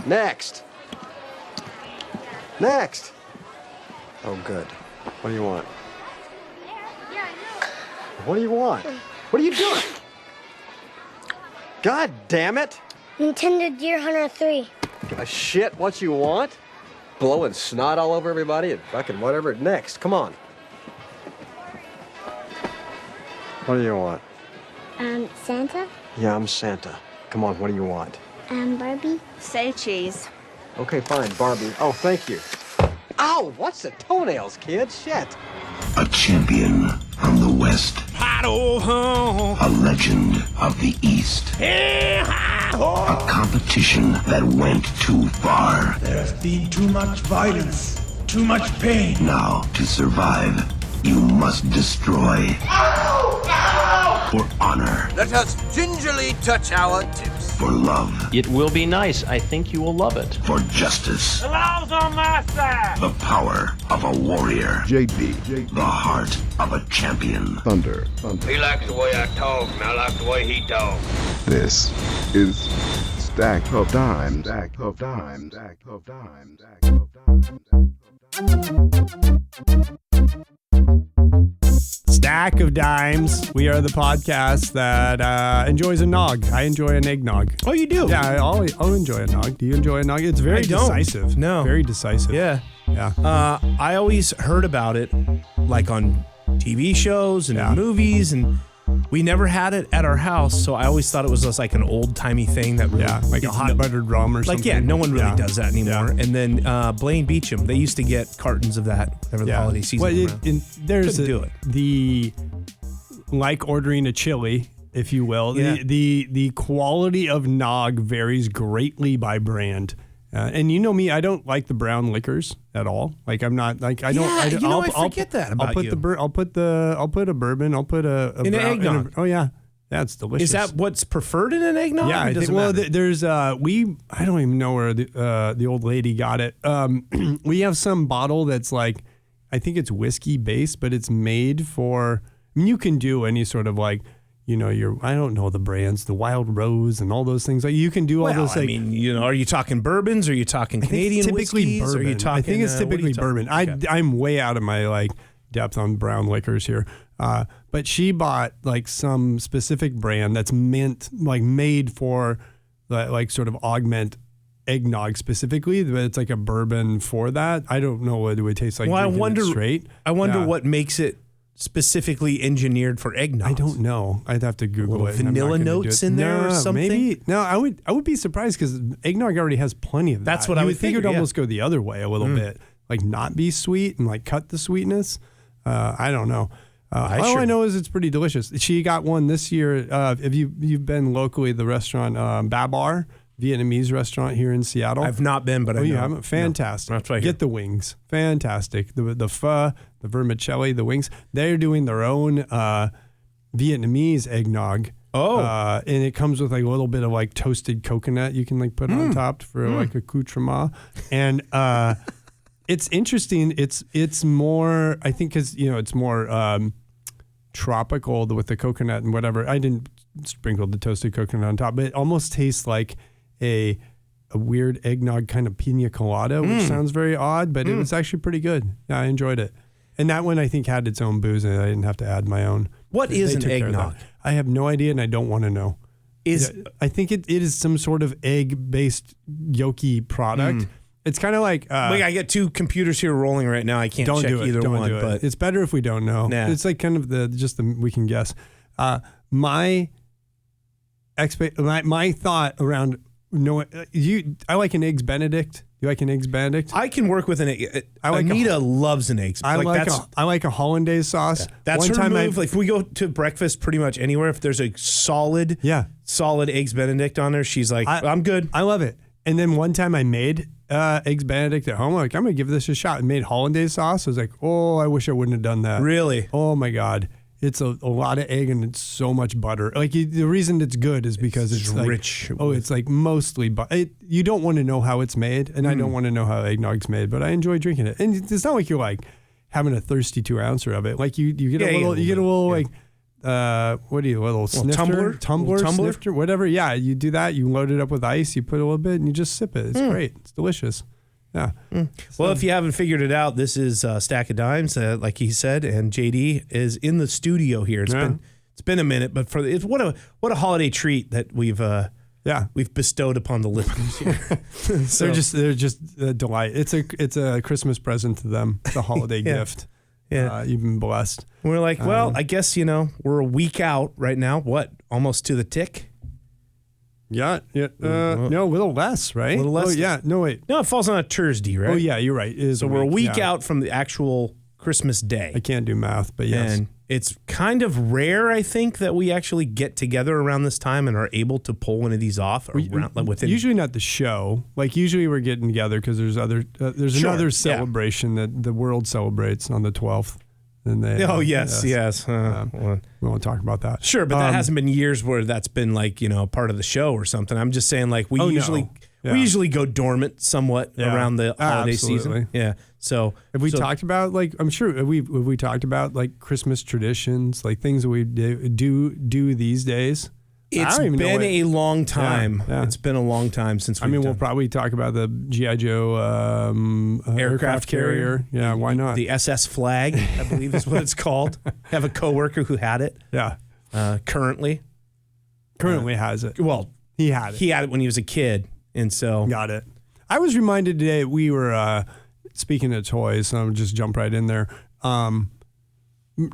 Next. Next. Oh, good. What do you want? What do you want? What are you doing? God damn it. Nintendo Deer Hunter 3. Shit, what you want? Blowing snot all over everybody and fucking whatever. Next, come on. What do you want? Santa? Yeah, I'm Santa. Come on, what do you want? Barbie? Say cheese. Okay, fine, Barbie. Oh, thank you. Ow, what's the toenails, kid? Shit. A champion from the West. A legend of the East. A competition that went too far. There has been too much violence, too much pain. Now, to survive, you must destroy. For honor. Let us gingerly touch our tips. For love. It will be nice. I think you will love it. For justice. The law's on my side. The power of a warrior. JB. The heart of a champion. Thunder. He likes the way I talk, and I like the way he talks. This is Stack of Dimes. Stack of Dimes. Stack of Dimes. Stack of Dimes. Stack of Dimes. We are the podcast that enjoys a nog. I enjoy an eggnog. Oh, you do? Yeah, I'll enjoy a nog. Do you enjoy a nog? It's very decisive. No. Very decisive. Yeah. Yeah. I always heard about it like on TV shows and movies, and we never had it at our house, so I always thought it was just like an old-timey thing that really, like a hot buttered rum or something. Like, no one really does that anymore. Yeah. And then Blaine Beecham, they used to get cartons of that whenever the holiday season there's do it. The like ordering a chili, if you will. Yeah. The quality of nog varies greatly by brand. And you know me, I don't like the brown liquors at all. Like I'm not like I don't. I forget that about you. I'll put a bourbon. I'll put a in brown, an eggnog. Oh yeah, that's delicious. Is that what's preferred in an eggnog? Yeah, I think. Well, there's I don't even know where the old lady got it. We have some bottle that's like, I think it's whiskey based, but it's made for. I mean, you can do any sort of like. You know, I don't know the brands, the Wild Rose and all those things. Like you can do all those. Like, I mean, are you talking bourbons? Or are you talking Canadian whiskeys? Bourbon. Are you talking, I think it's typically bourbon. Okay. I'm way out of my like depth on brown liquors here. But she bought like some specific brand that's made for like sort of augment eggnog specifically, but it's like a bourbon for that. I don't know what it would taste like. Well, I wonder Yeah. what makes it specifically engineered for eggnog. I don't know. I'd have to Google it. Vanilla notes in there or something? Maybe. No, I would be surprised because eggnog already has plenty of that. That's what I would think. It would almost go the other way a little bit, like not be sweet and like cut the sweetness. I don't know. All I know is it's pretty delicious. She got one this year. If you've been locally, the restaurant Babar, Vietnamese restaurant here in Seattle. I've not been, but I know. You haven't? Fantastic. No, that's right. Get the wings. Fantastic. The pho, the vermicelli, the wings. They're doing their own Vietnamese eggnog. Oh. And it comes with like a little bit of like toasted coconut you can like put on top for like accoutrement. And it's interesting. It's more, I think, because it's more tropical with the coconut and whatever. I didn't sprinkle the toasted coconut on top, but it almost tastes like a weird eggnog kind of pina colada, which sounds very odd, but it was actually pretty good. Yeah, I enjoyed it. And that one I think had its own booze, and I didn't have to add my own. What is an eggnog? I have no idea, and I don't want to know. I think it is some sort of egg-based yolky product. It's kind of like... Wait, I get two computers here rolling right now. I can't check either one. But it's better if we don't know. Nah. It's like kind of we can guess. My thought around... I like an Eggs Benedict. You like an Eggs Benedict? I can work with an egg. Anita loves an eggs. I like a hollandaise sauce. Yeah. That's her move. If we go to breakfast pretty much anywhere, if there's a solid Eggs Benedict on there, she's like, I'm good. I love it. And then one time I made Eggs Benedict at home. I'm like, I'm going to give this a shot. I made hollandaise sauce. I was like, oh, I wish I wouldn't have done that. Really? Oh, my God. It's a lot of egg and it's so much butter. Like the reason it's good is because it's like, rich. It's like mostly butter. You don't want to know how it's made, and I don't want to know how eggnog's made, but I enjoy drinking it. And it's not like you're like having a thirsty 2-ouncer of it. Like you get a little like what do you, little snifter? Tumbler, snifter, whatever. Yeah, you do that. You load it up with ice. You put a little bit, and you just sip it. It's great. It's delicious. Yeah. Well, if you haven't figured it out, this is Stack of Dimes, like he said, and JD is in the studio here. It's been a minute, but what a holiday treat that we've bestowed upon the listeners here. So, they're just a delight. It's a Christmas present to them. It's a holiday gift. Yeah, you've been blessed. We're like, well, I guess we're a week out right now. What? Almost to the tick. Yeah. No, a little less, right? A little less. Oh, yeah. No, wait. No, it falls on a Thursday, right? Oh, yeah, you're right. It is so we're a week out from the actual Christmas day. I can't do math, but yes. And it's kind of rare, I think, that we actually get together around this time and are able to pull one of these off. Usually not the show. Like, usually we're getting together because there's another celebration that the world celebrates on the 12th. And they, yes. We won't talk about that. Sure, but that hasn't been years where that's been like, part of the show or something. I'm just saying, like, we usually go dormant somewhat around the holiday season. Yeah. So have we talked about, like, I'm sure have we talked about like Christmas traditions, like things that we do these days? It's been a long time. Yeah. It's been a long time since we'll probably talk about the G.I. Joe aircraft carrier. Yeah, why not? The SS Flag, I believe is what it's called. I have a coworker who had it. Yeah. Currently has it. Well, he had it. He had it when he was a kid, and so got it. I was reminded today we were speaking of toys, so I'll just jump right in there.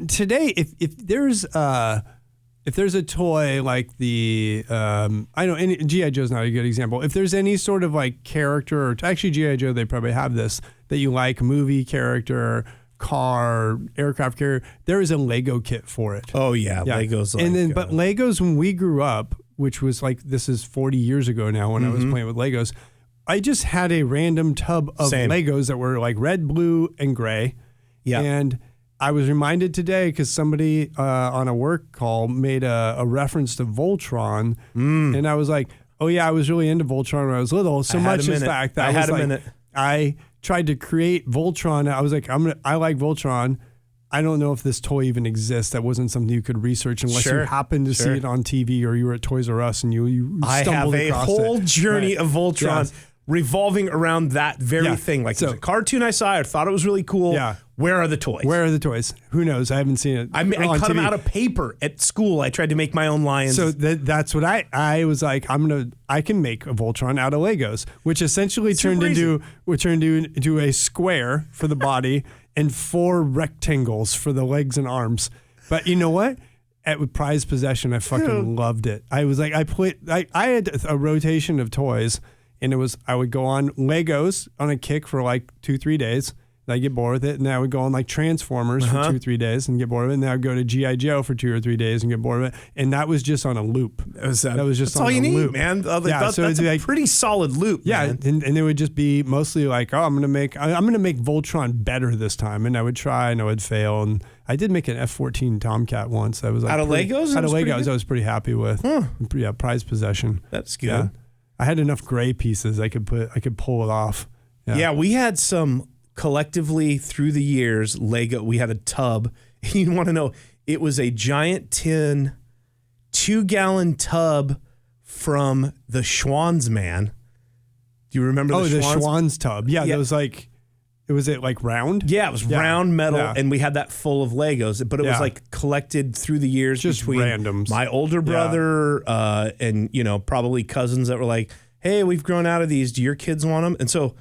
Today, if there's a toy like the G.I. Joe's not a good example. If there's any sort of like character, or actually G.I. Joe, they probably have this, that you like, movie character, car, aircraft carrier, there is a Lego kit for it. Oh yeah. Legos. But Legos, when we grew up, which was like, this is 40 years ago now when I was playing with Legos, I just had a random tub of Legos that were like red, blue, and gray. Yeah. And I was reminded today because somebody on a work call made a reference to Voltron, and I was like, "Oh yeah, I was really into Voltron when I was little." So much in fact that I tried to create Voltron. I was like, I like Voltron. I don't know if this toy even exists. That wasn't something you could research unless you happened to see it on TV or you were at Toys R Us and you stumbled across it. I have a whole journey of Voltron. Yes. Revolving around that very thing. Like, there's a cartoon I saw, I thought it was really cool. Yeah. Where are the toys? Where are the toys? Who knows? I haven't seen it. I cut them out of paper at school. I tried to make my own lions. So that's what I was like, I can make a Voltron out of Legos, which essentially turned into a square for the body and 4 rectangles for the legs and arms. But you know what? With prized possession, I fucking loved it. I was like, I had a rotation of toys. And I would go on Legos on a kick for like 2-3 days. And I'd get bored with it. And then I would go on like Transformers for 2-3 days and get bored of it. And then I would go to G.I. Joe for 2 or 3 days and get bored of it. And that was just on a loop. That's all you need, man. That's a pretty solid loop. Yeah, man. And it would just be mostly like, I'm gonna make Voltron better this time. And I would try and I would fail. And I did make an F-14 Tomcat once. I was like, out of Legos. I was pretty happy with. Yeah, prized possession. That's good. Yeah. I had enough gray pieces I could pull it off. Yeah, we had some collectively through the years Lego. We had a tub. You want to know? It was a giant tin, 2-gallon tub from the Schwann's man. Do you remember the Schwann's tub? Yeah, that was like. Was it like round? Yeah, it was round metal, and we had that full of Legos. But it was like collected through the years, just between randoms. My older brother and probably cousins that were like, "Hey, we've grown out of these. Do your kids want them?" And so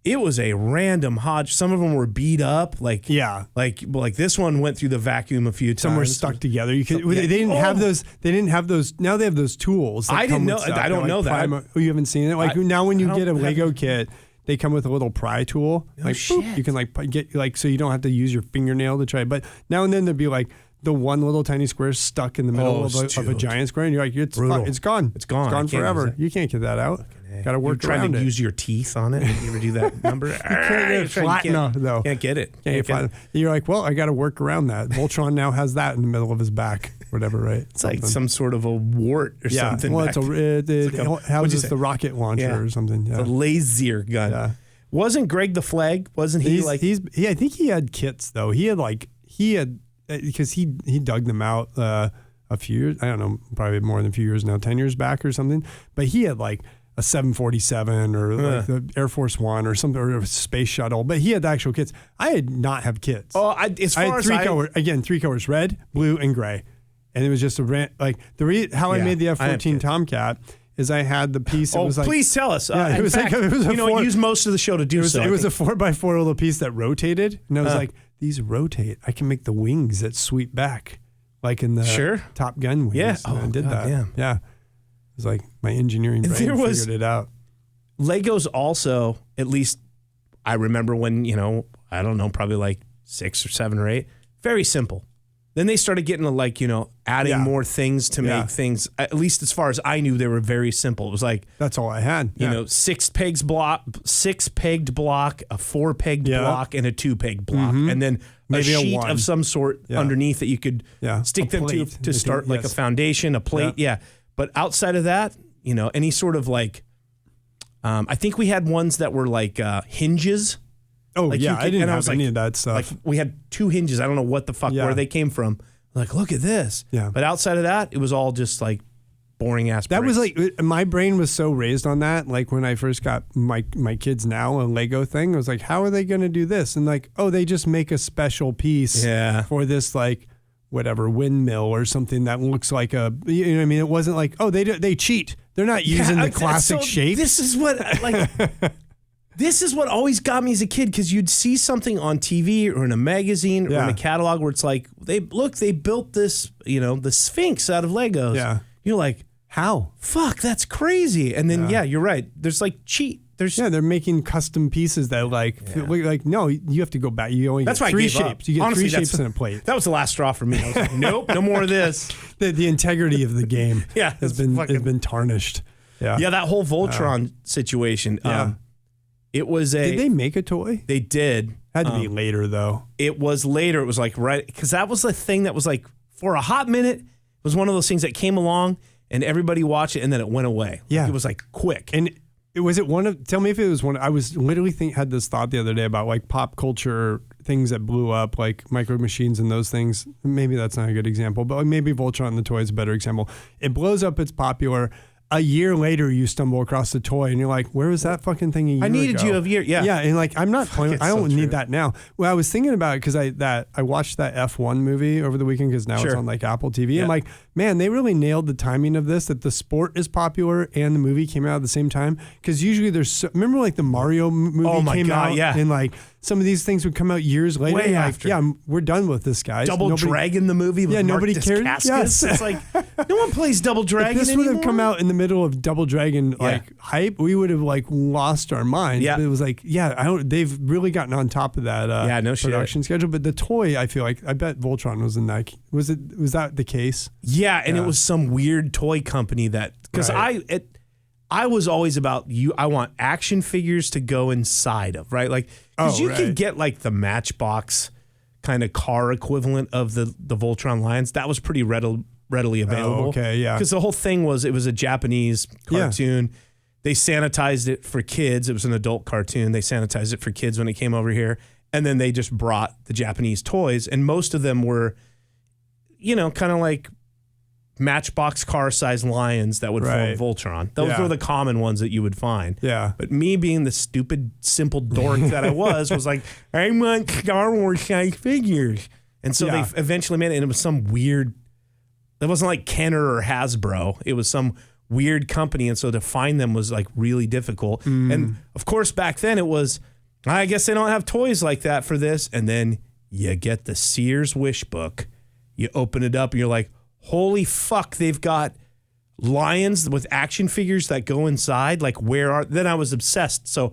it was a random hodge. Some of them were beat up, like this one went through the vacuum a few times. Some were stuck together. You could. They didn't have those. They didn't have those. Now they have those tools. I didn't know. I don't know that. You haven't seen it. Like now, when you get a Lego kit. They come with a little pry tool. Boop, you can get so you don't have to use your fingernail to try. But now and then there'd be like the one little tiny square stuck in the middle of a giant square, and you're like, it's gone. It's gone forever. You can't get that out. Got to work around it. Trying to use your teeth on it. You ever do that number? You can't get it flat enough, though. Can't get it. You're like, well, I got to work around that. Voltron now has that in the middle of his back. Whatever, right? It's like some sort of a wart or something. Well, it houses the rocket launcher or something. Yeah. The laser gun. Yeah. Wasn't Greg the Flag? Wasn't he I think he had kits though. He had because he dug them out a few years, I don't know, probably more than a few years now, 10 years back or something. But he had like a 747 or like the Air Force One or something, or a space shuttle. But he had the actual kits. I did not have kits. Oh, I had three colors, red, blue, and gray. And it was just I made the F-14 Tomcat is I had the piece. It was like, please tell us. Yeah, it was fact, like, it was use most of the show to do so. It was a 4x4 little piece that rotated. And I was like, these rotate. I can make the wings that sweep back. Like in the Top Gun wings. Yeah. And I did that. Damn. Yeah. It was like my engineering brain figured it out. Legos also, at least I remember when, I don't know, probably like 6 or 7 or 8, very simple. Then they started getting to like, adding more things to make things, at least as far as I knew, they were very simple. It was like, that's all I had. You 6 pegged block, a 4-pegged block, and a 2-pegged block. And then maybe a sheet of some sort underneath that you could stick them to start like a foundation, a plate. Yeah. But outside of that, any sort of like, I think we had ones that were like hinges. Oh, like I didn't have any of that stuff. Like we had 2 hinges. I don't know what the fuck where they came from. Like, look at this. Yeah. But outside of that, it was all just like boring ass. That was like, my brain was so raised on that. Like when I first got my kids now, a Lego thing, I was like, how are they going to do this? And like, oh, they just make a special piece for this like whatever windmill or something that looks like a, what I mean? It wasn't like, oh, they cheat. They're not using the classic shape. This is what like. This is what always got me as a kid, because you'd see something on TV or in a magazine or in a catalog where it's like, they built this, the Sphinx out of Legos. Yeah. You're like, how? Fuck, that's crazy. And then, you're right. There's like cheat. They're making custom pieces that like no, you have to go back. You only get 3 shapes. You get Honestly, 3 shapes in a plate. That was the last straw for me. I was like, nope, no more of this. The integrity of the game has been tarnished. Yeah. Yeah, that whole Voltron situation. It was Did they make a toy? They did. Had to be later though. It was later. It was like because that was the thing that was like for a hot minute. It was one of those things that came along and everybody watched it and then it went away. Yeah, it was like quick. And was it one of? Tell me if it was one. I was literally had this thought the other day about like pop culture things that blew up, like Micro Machines and those things. Maybe that's not a good example, but maybe Voltron the toy is a better example. It blows up. It's popular. A year later, you stumble across the toy, and you're like, "Where was that fucking thing a year ago?" I needed you a year, yeah. And like, I'm not playing. I don't need that now. Well, I was thinking about it because I watched that F1 movie over the weekend because now it's on like Apple TV. I'm like, man, they really nailed the timing of this. That the sport is popular and the movie came out at the same time. Because usually remember like the Mario movie came out, and like some of these things would come out years later. Way after. We're done with this, guys. Double Dragon, the movie. With nobody cared. Yes. It's like no one plays Double Dragon if this anymore. would have come out in the middle of Double Dragon hype, we would have like lost our minds. Yeah. But it was like, they've really gotten on top of that production schedule. But the toy, I feel like, I bet Voltron was in that. Was that the case? Yeah, and it was some weird toy company that because I was always about I want action figures to go inside of, right? Like, because you could get like the Matchbox kind of car equivalent of the Voltron lines. That was pretty readily available. Oh, okay, yeah. Because the whole thing was it was a Japanese cartoon. Yeah. They sanitized it for kids. It was an adult cartoon. They sanitized it for kids when it came over here. And then they just brought the Japanese toys. And most of them were, kind of like Matchbox car-sized lions that would form Voltron. Those were the common ones that you would find. Yeah. But me being the stupid, simple dork that I was like, I want Star Wars-sized figures. And so they eventually made it, and it was some weird, it wasn't like Kenner or Hasbro. It was some weird company, and so to find them was like really difficult. And of course, back then it was, I guess they don't have toys like that for this. And then you get the Sears Wish Book. You open it up, and you're like, holy fuck, they've got lions with action figures that go inside. Like, then I was obsessed. So,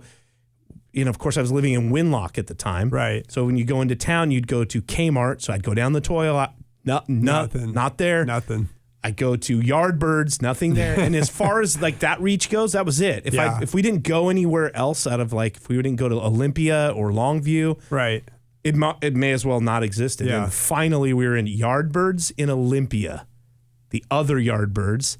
of course, I was living in Winlock at the time. Right. So when you go into town, you'd go to Kmart. So I'd go down the toy lot. Nothing. Not there. Nothing. I go to Yardbirds, nothing there. And as far as like that reach goes, that was it. If we didn't go anywhere else out of like, if we didn't go to Olympia or Longview. Right. It may as well not exist. Yeah. And finally, we were in Yardbirds in Olympia, the other Yardbirds,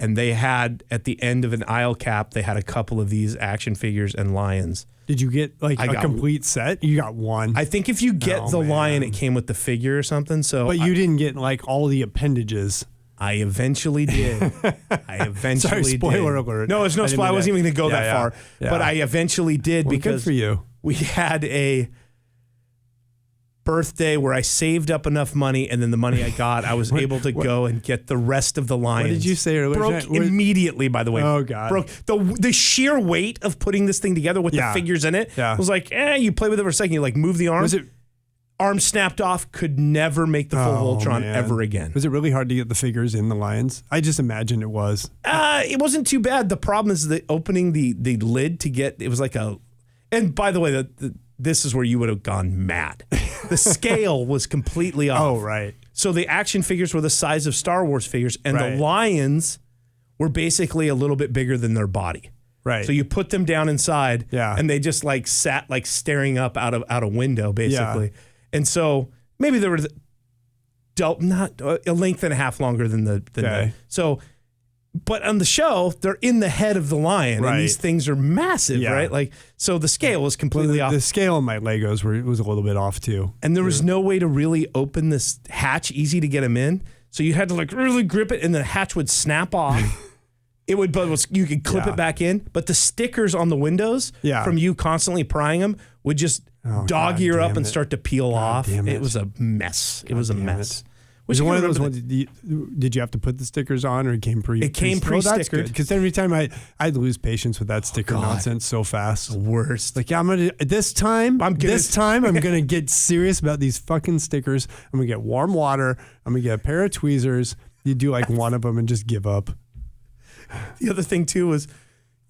and they had at the end of an aisle cap, they had a couple of these action figures and lions. Did you get like a complete set? You got one. I think if you get the lion, it came with the figure or something. So, but you didn't get like all the appendages. I eventually did. Sorry, spoiler alert. No, it's no spoiler. I wasn't even going to go that far. Yeah. But I eventually did because good for you. We had a birthday where I saved up enough money, and then the money I got, I was able to go and get the rest of the lions. What did you say earlier? Broke immediately, by the way. Oh, God. Broke. The sheer weight of putting this thing together with the figures in it was like, you play with it for a second, you like move the arm. Was it? Arm snapped off, could never make the full Voltron ever again. Was it really hard to get the figures in the lions? I just imagine it was. It wasn't too bad. The problem is that opening the lid to get, it was like a, and by the way, this is where you would have gone mad. The scale was completely off. Oh, right. So the action figures were the size of Star Wars figures, and the lions were basically a little bit bigger than their body. Right. So you put them down inside, and they just like sat like staring up out a window, basically. Yeah. And so maybe there were not a length and a half longer than the so. But on the show, they're in the head of the lion, and these things are massive, right? Like, so the scale was completely off. The scale on my Legos was a little bit off too. And there was no way to really open this hatch easy to get them in. So you had to like really grip it, and the hatch would snap off. You could clip it back in, but the stickers on the windows from you constantly prying them would just dog ear up and start to peel off. It was a mess. It was a mess. Was it one of those ones? Did you have to put the stickers on, or it came pre? It came pre-stickered. Because every time I'd lose patience with that sticker nonsense so fast. The worst. Like, I'm gonna I'm gonna get serious about these fucking stickers. I'm gonna get warm water. I'm gonna get a pair of tweezers. You do like one of them and just give up. The other thing too was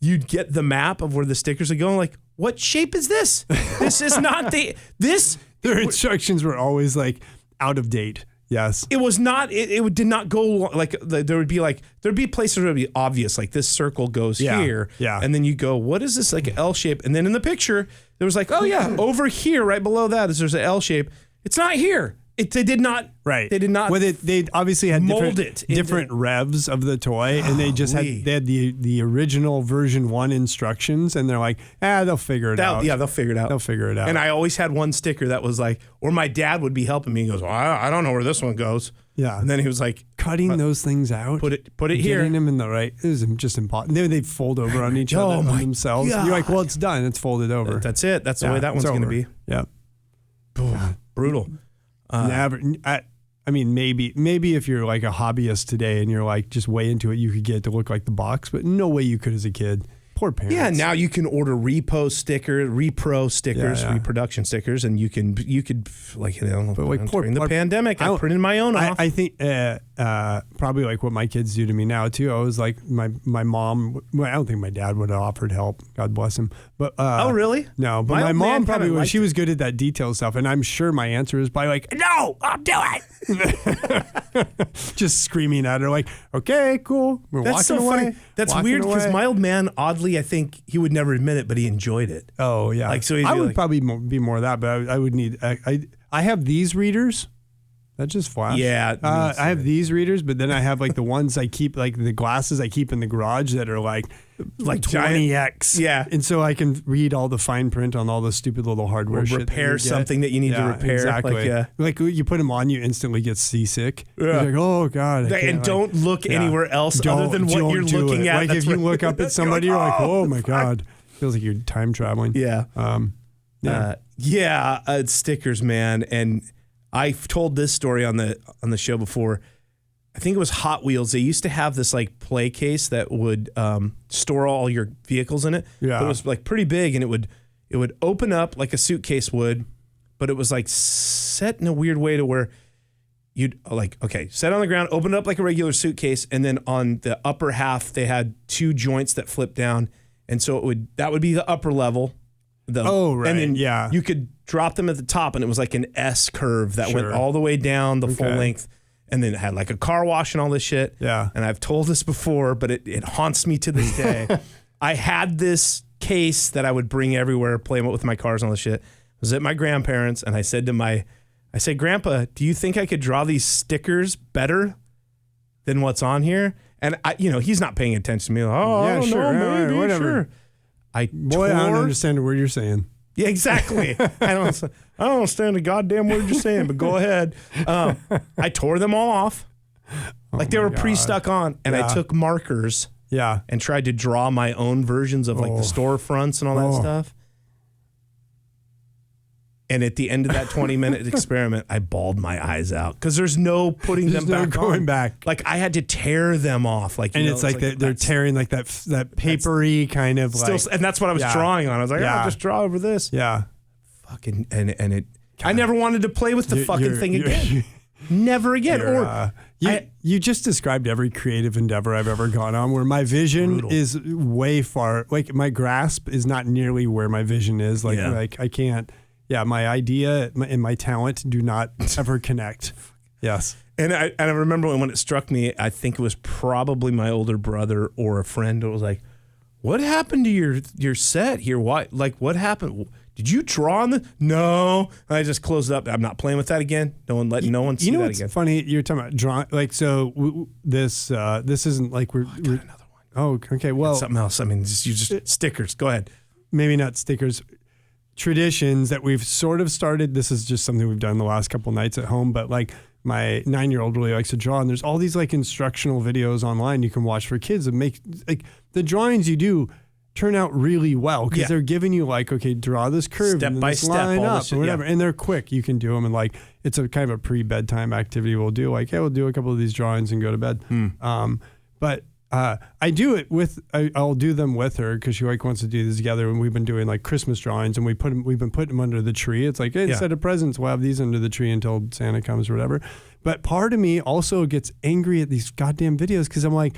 you'd get the map of where the stickers are going. Like, what shape is this? This is not this. Their instructions were always like out of date. Yes. It was not, it did not go like, there'd be places where it would be obvious, like this circle goes here. Yeah. And then you go, what is this, like an L shape? And then in the picture, there was like, oh yeah, over here, right below that, there's an L shape. It's not here. They did not. Right. They did not. Well, they obviously had different revs of the toy, and they just had the original version 1 instructions, and they're like, they'll figure it out. Yeah, they'll figure it out. They'll figure it out. And I always had one sticker that was like, or my dad would be helping me. He goes, well, I don't know where this one goes. Yeah. And then he was like, cutting those things out. Put it here. Getting them in the right. It was just impossible. They'd fold over on each other on themselves. God. You're like, well, it's done. It's folded over. That's it. That's the way that one's going to be. Yeah. Brutal. Never. I mean, maybe if you're like a hobbyist today and you're like just way into it, you could get it to look like the box, but no way you could as a kid. Poor parents. Yeah, now you can order repro stickers, reproduction stickers, and you could like, but like during the pandemic, I printed my own off. I think probably like what my kids do to me now too. I was like my mom. Well, I don't think my dad would have offered help. God bless him. But oh really? No, but my mom probably was. She was good at that detail stuff, and I'm sure my answer is probably like, no, I'll do it. Just screaming at her like, okay, cool. We're That's walking so away. Funny. That's weird because my old man, oddly, I think he would never admit it, but he enjoyed it. Oh yeah. Like so, I would probably be more of that, but I would need. I have these readers. That just flash. Yeah. I have these readers, but then I have like the ones I keep, like the glasses I keep in the garage that are like 20x. Yeah. And so I can read all the fine print on all the stupid little hardware shit. Repair something that you need to repair. Exactly. Like you put them on, you instantly get seasick. Yeah. You're like, oh God. And don't look anywhere else other than what you're looking at. Like if you look up at somebody, you're like, oh my God. Feels like you're time traveling. Yeah. Stickers, man. And I've told this story on the show before. I think it was Hot Wheels. They used to have this like play case that would store all your vehicles in it. Yeah. But it was like pretty big, and it would open up like a suitcase would, but it was like set in a weird way to where you'd set on the ground, open it up like a regular suitcase, and then on the upper half they had 2 joints that flipped down, and so that would be the upper level. Right. And then you could drop them at the top, and it was like an S curve that went all the way down the full length. And then it had like a car wash and all this shit. Yeah. And I've told this before, but it haunts me to this day. I had this case that I would bring everywhere, play with my cars and all this shit. I was at my grandparents', and I said, Grandpa, do you think I could draw these stickers better than what's on here? And he's not paying attention to me. Oh, Yeah, I don't sure, know, maybe, whatever. sure. I don't understand a word you're saying. Yeah, exactly. I don't understand a goddamn word you're saying, but go ahead. I tore them all off. Like they were pre-stuck on, and I took markers and tried to draw my own versions of like the storefronts and all that stuff. And at the end of that 20-minute experiment, I bawled my eyes out because there's no putting them back going on. back. Like I had to tear them off. Like, and it's like they're tearing like that papery kind of still, like. and that's what I was drawing on. I was like, I'll just draw over this. Yeah. Fucking and it. I never wanted to play with the fucking thing again. Never again. You just described every creative endeavor I've ever gone on where my vision is way far. Like my grasp is not nearly where my vision is. Like I can't. Yeah, my idea and my talent do not ever connect. Yes. And I remember when it struck me, I think it was probably my older brother or a friend who was like, "What happened to your set here? Why? Like, what happened? Did you draw on the?" No, I just closed it up. I'm not playing with that again. No one see that again. You know what's funny? You're talking about drawing. Like, so this isn't like we're. I got another one. Oh, okay. Well, something else. I mean, just stickers. Go ahead. Maybe not stickers. Traditions that we've sort of started. This is just something we've done the last couple nights at home, but like my 9-year-old really likes to draw, and there's all these like instructional videos online you can watch for kids and make like the drawings you do turn out really well because they're giving you like, okay, draw this curve step and by this step, line all up this or shit, whatever, and they're quick. You can do them, and like it's a kind of a pre-bedtime activity we'll do. Like, hey, we'll do a couple of these drawings and go to bed. But I do it with I'll do them with her because she like wants to do this together, and we've been doing like Christmas drawings, and we've been putting them under the tree. It's like, hey, instead of presents, we'll have these under the tree until Santa comes or whatever. But part of me also gets angry at these goddamn videos because I'm like,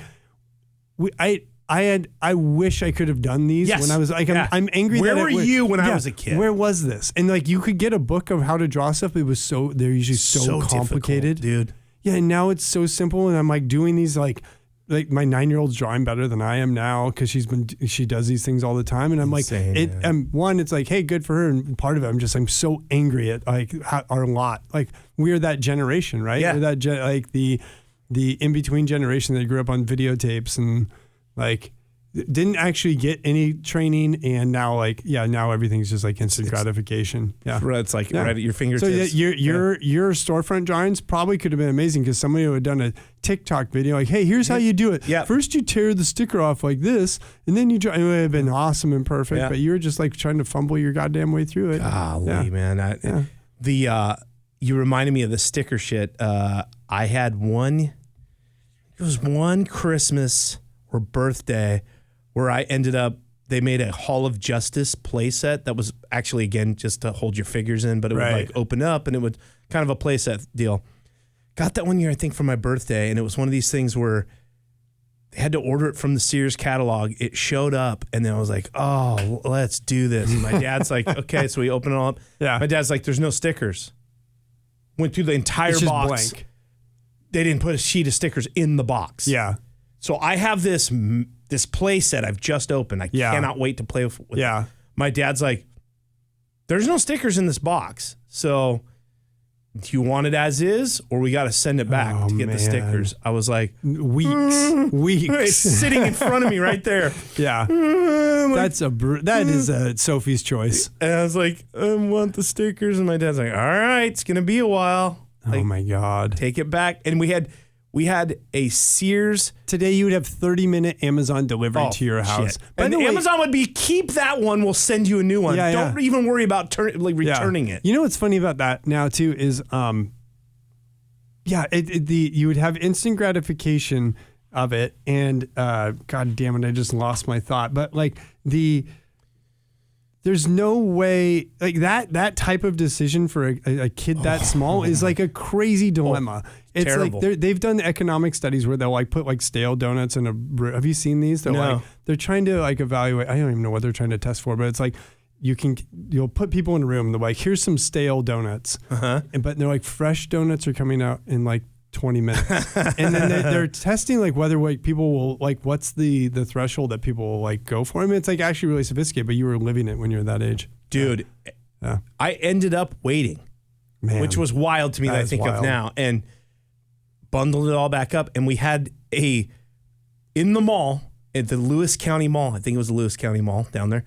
I wish I could have done these when I was like, I'm angry. Where that were you when I was a kid? Where was this? And like, you could get a book of how to draw stuff. It was they're usually so complicated, dude. Yeah, and now it's so simple, and I'm like doing these like my 9-year-old's drawing better than I am now because she does these things all the time, and I'm insane, like, it's like, hey, good for her, and part of it, I'm so angry at like our lot. Like we're that generation, right? Yeah. We're that like the in between generation that grew up on videotapes and like didn't actually get any training, and now now everything's just like instant gratification. Yeah, it's like right at your fingertips. So your storefront drawings probably could have been amazing because somebody would have done a TikTok video like, hey, here's how you do it. Yeah. First you tear the sticker off like this, and then you draw. It would have been awesome and perfect, but you were just like trying to fumble your goddamn way through it. Golly, man. You reminded me of the sticker shit. I had one Christmas or birthday where I ended up, they made a Hall of Justice playset that was actually, again, just to hold your figures in, but it would like open up and it would kind of a playset deal. Got that one year, I think, for my birthday, and it was one of these things where they had to order it from the Sears catalog. It showed up, and then I was like, oh, let's do this. And my dad's like, okay, so we open it all up. Yeah. My dad's like, there's no stickers. Went through the entire It's just box. blank. They didn't put a sheet of stickers in the box. Yeah. So I have this play set I've just opened. I cannot wait to play with it. My dad's like, there's no stickers in this box. So do you want it as is, or we got to send it back to get the stickers? I was like, weeks. It's sitting in front of me right there. Yeah. That is a Sophie's choice. And I was like, I want the stickers. And my dad's like, all right, it's going to be a while. Like, oh my God. Take it back. And we had a Sears. Today you would have 30-minute Amazon delivery to your house. And Amazon would be, keep that one, we'll send you a new one. Don't even worry about returning it. You know what's funny about that now too is you would have instant gratification of it, and God damn it, I just lost my thought. But like there's no way like that type of decision for a kid that small is like a crazy dilemma. It's terrible. like they've done economic studies where they'll like put like stale donuts in a. Have you seen these? They're trying to like evaluate. I don't even know what they're trying to test for, but it's like you'll put people in a room. They're like, here's some stale donuts, but they're like fresh donuts are coming out in like 20 minutes, and then they're testing like whether like people will like what's the threshold that people will like go for. I mean, it's like actually really sophisticated, but you were living it when you were that age, dude. Yeah. I ended up waiting, which was wild to me that I think of now, and bundled it all back up, and we had a in the mall, at the Lewis County Mall, I think it was the Lewis County Mall down there,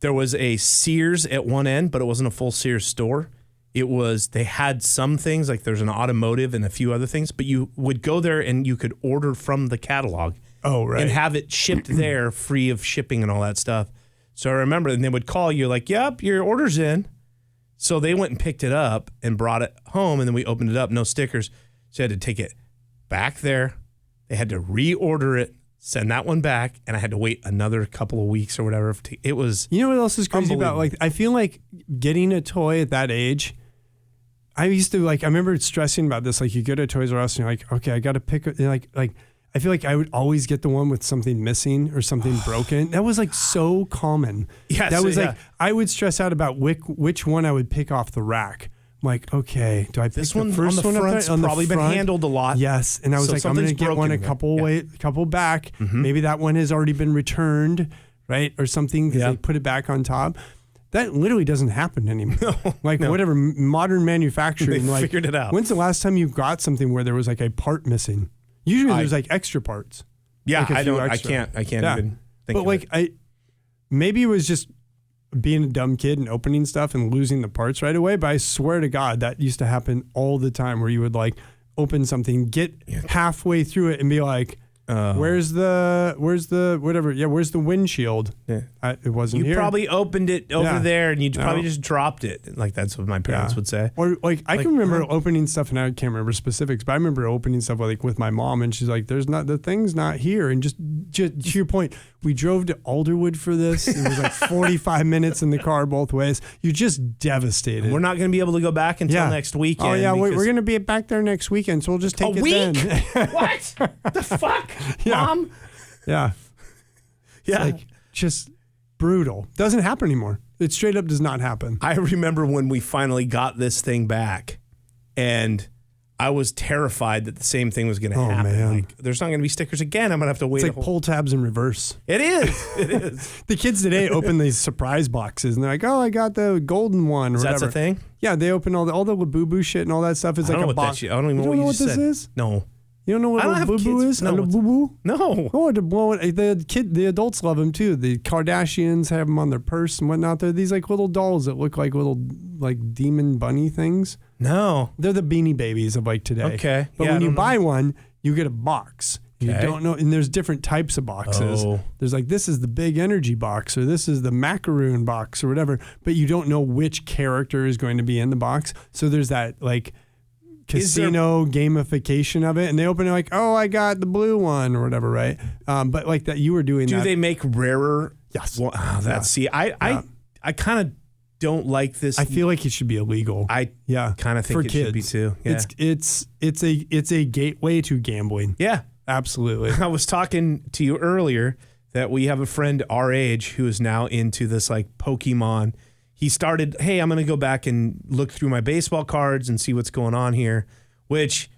there was a Sears at one end, but it wasn't a full Sears store. They had some things, like there's an automotive and a few other things, but you would go there and you could order from the catalog. Oh, right. And have it shipped there free of shipping and all that stuff. So I remember, and they would call you like, yep, your order's in. So they went and picked it up and brought it home, and then we opened it up, no stickers. So I had to take it back there. They had to reorder it, send that one back, and I had to wait another couple of weeks or whatever. It was You know what else is crazy about, like, I feel like getting a toy at that age, I used to, like, I remember stressing about this. Like, you go to Toys R Us and you're like, okay, I got to pick, like, I feel like I would always get the one with something missing or something broken. That was like so common. Yes, that was yeah. like, I would stress out about which one I would pick off the rack. I'm like, okay, do I pick this the one first on the one front's up there? probably been handled a lot. Yes, and I was So like, I'm going to something's get one a broken. couple back. Maybe that one has already been returned, right, or something because they put it back on top. That literally doesn't happen anymore. Whatever modern manufacturing, They figured it out. When's the last time you got something where there was like a part missing? Usually there's like extra parts. Yeah, like a I few don't. extra. I can't even think. But of like it. maybe it was just being a dumb kid and opening stuff and losing the parts right away. But I swear to God, that used to happen all the time, where you would like open something, get halfway through it, and be like, where's the whatever? Yeah, where's the windshield? Yeah. It wasn't You here. probably opened it over there, and you probably No. just dropped it. Like that's what my parents would say. Or like I can remember opening stuff, and I can't remember specifics, but I remember opening stuff like with my mom, and she's like, the thing's not here. And just to your point, we drove to Alderwood for this. It was like 45 minutes in the car both ways. You're just devastated. We're not going to be able to go back until next weekend. Oh yeah, we're because- going to be back there next weekend, so we'll just take a it week? then. What the fuck, Yeah. Mom? Yeah. Yeah. Like just brutal. Doesn't happen anymore. It straight up does not happen. I remember when we finally got this thing back, and I was terrified that the same thing was going to happen. Man. Like, there's not going to be stickers again. I'm going to have to wait. It's like pull tabs in reverse. It is. It is. The kids today open these surprise boxes, and they're like, "Oh, I got the golden one." Or That's whatever. a thing. Yeah, they open all the Labubu shit and all that stuff. It's I like don't know a what that box. shit- I don't even You know what you what just this said. is. No. You don't know what I don't have Labubu kids. is? No, A what's- Labubu? No. Oh, the adults love them too. The Kardashians have them on their purse and whatnot. They're these like little dolls that look like little like demon bunny things. No. They're the Beanie Babies of like today. Okay. But Yeah, when I you don't buy one, you get a box. You Okay. don't know, and there's different types of boxes. Oh. There's like, this is the big energy box, or this is the macaroon box, or whatever. But you don't know which character is going to be in the box. So there's that like casino gamification of it, and they open it like, oh, I got the blue one or whatever, right? But like that, you were doing. Do that. they make rarer? Yes. Well, see, I kind of don't like this. I feel like it should be illegal. I kind of think for it kids. should be too. Yeah. It's a gateway to gambling. Yeah. Absolutely. I was talking to you earlier that we have a friend our age who is now into this like Pokemon. He started, hey, I'm going to go back and look through my baseball cards and see what's going on here, which